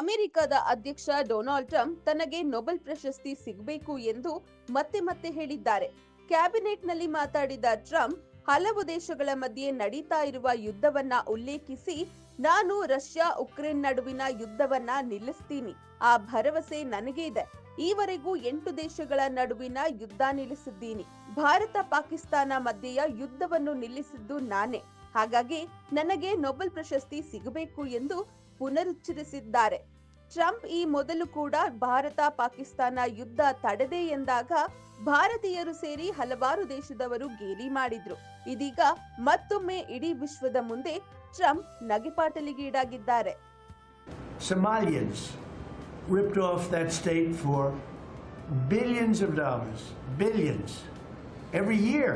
ಅಮೆರಿಕದ ಅಧ್ಯಕ್ಷ Donald Trump ತನಗೆ ನೊಬೆಲ್ ಪ್ರಶಸ್ತಿ ಸಿಗಬೇಕು ಎಂದು ಮತ್ತೆ ಮತ್ತೆ ಹೇಳಿದ್ದಾರೆ. ಕ್ಯಾಬಿನೆಟ್ನಲ್ಲಿ ಮಾತಾಡಿದ ಟ್ರಂಪ್ ಹಲವು ದೇಶಗಳ ಮಧ್ಯೆ ನಡೀತಾ ಇರುವ ಯುದ್ಧವನ್ನ ಉಲ್ಲೇಖಿಸಿ, ನಾನು ರಷ್ಯಾ ಉಕ್ರೇನ್ ನಡುವಿನ ಯುದ್ಧವನ್ನ ನಿಲ್ಲಿಸ್ತೀನಿ. ಆ ಭರವಸೆ ನನಗೆ ಇದೆ. ಈವರೆಗೂ 8 ದೇಶಗಳ ನಡುವಿನ ಯುದ್ಧ ನಿಲ್ಲಿಸಿದ್ದೀನಿ. ಭಾರತ ಪಾಕಿಸ್ತಾನ ಮಧ್ಯೆಯ ಯುದ್ಧವನ್ನು ನಿಲ್ಲಿಸಿದ್ದು ನಾನೇ. ಹಾಗಾಗಿ ನನಗೆ ನೊಬೆಲ್ ಪ್ರಶಸ್ತಿ ಸಿಗಬೇಕು ಎಂದು ಪುನರುಚ್ಚರಿಸಿದ್ದಾರೆ. ಟ್ರಂಪ್ ಈ ಮೊದಲು ಕೂಡ ಭಾರತ ಪಾಕಿಸ್ತಾನ ಯುದ್ಧ ತಡೆದೆ ಎಂದಾಗ ಭಾರತೀಯರು ಸೇರಿ ಹಲವಾರು ದೇಶದವರು ಗೇಲಿ ಮಾಡಿದ್ರು. ಇದೀಗ ಮತ್ತೊಮ್ಮೆ ಇಡೀ ವಿಶ್ವದ ಮುಂದೆ Trump ನಗೆಪಾಟಲಿಗೀಡಾಗಿದ್ದಾರೆ. Somalians ripped off that state for billions of dollars, billions, every year.